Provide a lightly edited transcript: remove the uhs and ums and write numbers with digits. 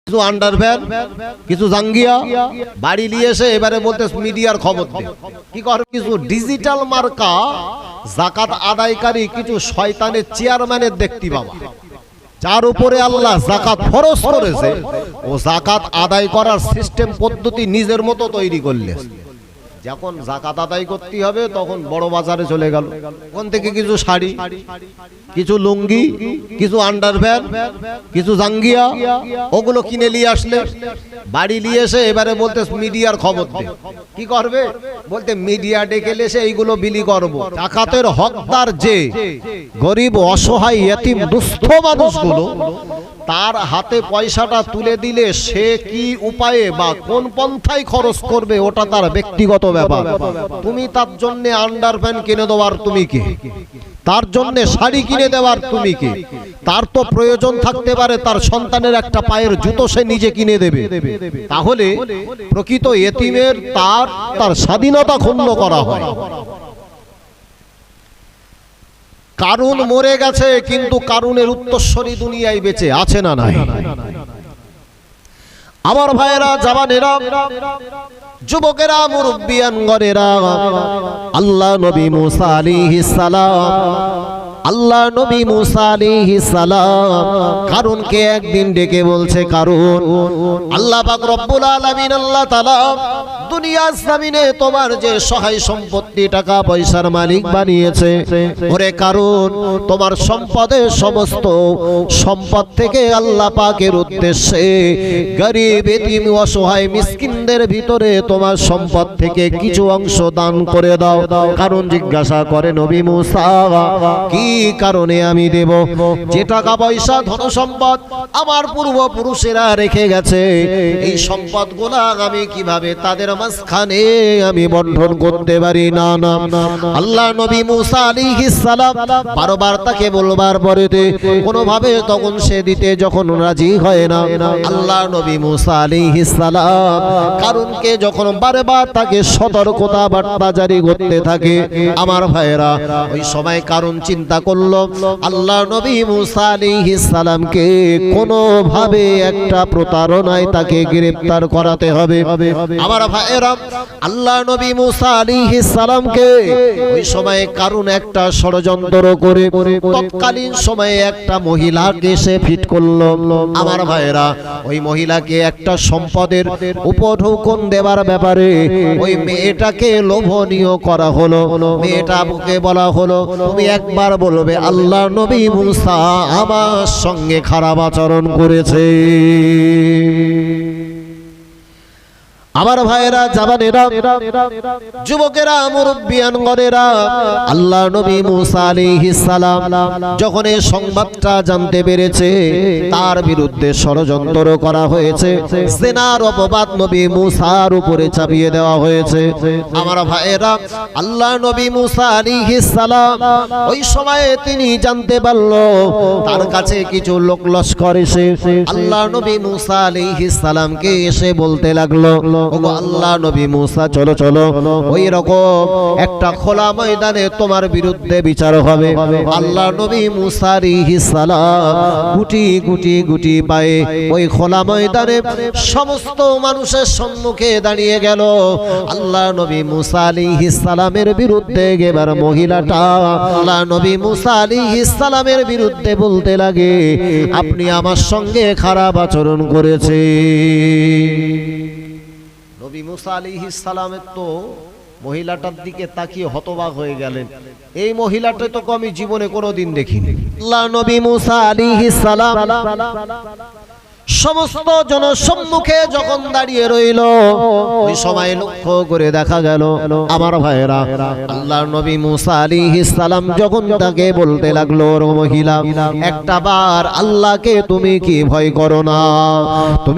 কিছু আন্ডারভ্যান, কিছু জাঙ্গিয়া বাড়ি নিয়ে এসে এবারে বলতে মিডিয়ার খবর দে কি করে। কিছু ডিজিটাল মার্কা যাকাত আদায়কারী কিছু শয়তানের চেয়ারম্যানের দেখতে বাবা, যার উপরে আল্লাহ যাকাত ফরজ করেছে, ও যাকাত আদায় করার সিস্টেম পদ্ধতি নিজের মতো তৈরি করলে। যখন যাকাত আদায় করতে হবে তখন বড় বাজারে চলে গেল, ওখান থেকে কিছু শাড়ি, কিছু লুঙ্গি, কিছু আন্ডারভ্যান, কিছু জাঙ্গিয়া, ওগুলো কিনে নিয়ে আসলে বাড়ি নিয়ে এসে এবারে বলতে মিডিয়ার খবর দে কি করবে। বলতে মিডিয়া ডেকে এসে এইগুলো বিলি করব। যাকাতের হকদার যে গরিব অসহায় ইতিম দুস্থ মানুষগুলো, তার হাতে পয়সাটা তুলে দিলে সে কি উপায়ে বা কোন পন্থায় খরচ করবে ওটা তার ব্যক্তিগত ব্যাপার। তুমি তার জন্য আন্ডারপ্যান কিনে দেওয়ার তুমি কে? তার জন্য শাড়ি কিনে দেওয়ার তুমি কে? তার তো প্রয়োজন থাকতে পারে তার সন্তানের একটা পায়ের জুতো সে নিজে কিনে দেবে। তাহলে প্রকৃত ইতিমের তার স্বাধীনতা ক্ষুণ্ণ করা হয়। কারুন মরে গেছে, কিন্তু কারুনের উত্তরসূরি দুনিয়ায় বেঁচে আছে না নাই? আমার ভাইয়েরা, জওয়ানেরা, যুবকেরা, মুরব্বিয়ানগণেরা, আল্লাহ নবী মুসা আলাইহিস সালাম, আল্লাহ নবী মুসা আলাইহিস সালাম কারুনকে একদিন ডেকে বলছে, কারুন, আল্লাহ পাক রব্বুল আলামিন আল্লাহ তাআলা দুনিয়ার জমিনে তোমার যে সহায় সম্পত্তি টাকা পয়সার মালিক বানিয়েছে, ওরে কারুন, তোমার সম্পদের সমস্ত সম্পদ থেকে আল্লাহ পাকের উদ্দেশ্যে গরিব এতিম অসহায় মিসকিনদের ভিতরে তোমার সম্পদ থেকে কিছু অংশ দান করে দাও। কারণ জিজ্ঞাসা করে, নবী মুসা, কি কারণে আমি দেব? যে টাকা পয়সা ধন সম্পদ আমার পূর্বপুরুষেরা রেখে গেছে, এই সম্পদগুলা আমি কিভাবে তাদের মাঝখানে আমি বন্টন করতে পারি? না না। আল্লাহ নবী মুসা আলাইহিস সালাম বারবার তাকে বলবার পরেতে কোনোভাবে তখন সে দিতে যখন রাজি হয় না, আল্লাহ নবী মুসা আলাইহিস সালাম কারুনকে যখন বারবার তাকে সতর্কতা বার্তা জারি করতে থাকে, আমার ভাইয়েরা, ওই সময় কারুন চিন্তা করলো আল্লাহ নবী মুসা আলাইহিস সালামকে কোনোভাবে একটা প্রতারণায় তাকে গ্রেফতার করাতে হবে। আমার ভাইয়েরা, আল্লাহ নবী মুসা আলাইহিস সালামকে ওই সময় কারুন একটা ষড়যন্ত্র করে তৎকালীন সময়ে একটা মহিলাকে সে ফিট করলো। আমার ভাইয়েরা, ওই মহিলাকে একটা সম্পদের উপঢৌকন দেওয়ার ব্যাপারে ওই মেয়েটাকে লোভনীয় করা হলো। মেয়েটাকে বলা হলো, তুমি একবার বলবে আল্লাহ নবী মুসা আমার সঙ্গে খারাপ আচরণ করেছে। আমার ভাইয়েরা, জওয়ানেরা, যুবকেরা, মুরব্বিয়ানগণেরা, আল্লাহ নবী মুসা আলাইহিস সালাম যখন এই সংবাদটা জানতে পেরেছে তার বিরুদ্ধে ষড়যন্ত্র করা হয়েছে, জিনার অপবাদ নবী মুসার উপরে চাপিয়ে দেওয়া হয়েছে। আমার ভাইয়েরা, আল্লাহ নবী মুসা আলাইহিস সালাম ওই সময়ে তিনি জানতে পারল তার কাছে কিছু লোক লস্কর এসে আল্লাহ নবী মুসা আলাইহিস সালামকে এসে বলতে লাগলো, আল্লাহ নবী মুসা, চলো চলো, ওই রকম একটা খোলা ময়দানে তোমার বিরুদ্ধে বিচার হবে। আল্লাহ নবী মুসা আলাইহিস সালাম গুটি গুটি গুটি পায়ে ওই খোলা ময়দানে সমস্ত মানুষের সম্মুখে দাঁড়িয়ে গেল। আল্লাহ নবী মুসা আলাইহিস সালামের বিরুদ্ধে এবার মহিলাটা আল্লাহ নবী মুসা আলাইহিস সালামের বিরুদ্ধে বলতে লাগে, আপনি আমার সঙ্গে খারাপ আচরণ করেছেন। নবী মুসা আলাইহিস সালামের তো মহিলাটার দিকে তাকিয়ে হতবাক হয়ে গেলেন, এই মহিলাটা তো আমি জীবনে কোনোদিন দেখিনি। আল্লাহ নবী মুসা আলাইহিস সালাম সমস্ত জনসম্মুখে যখন দাঁড়িয়ে রইল, ওই সময় লক্ষ্য করে দেখা গেল, আমার ভাইয়েরা, আল্লাহ নবী মুসা আলাইহিস সালাম যখন তাকে বলতে লাগলো, মহিলা, একটা বার আল্লাহকে তুমি কি ভয় করো না? তুমি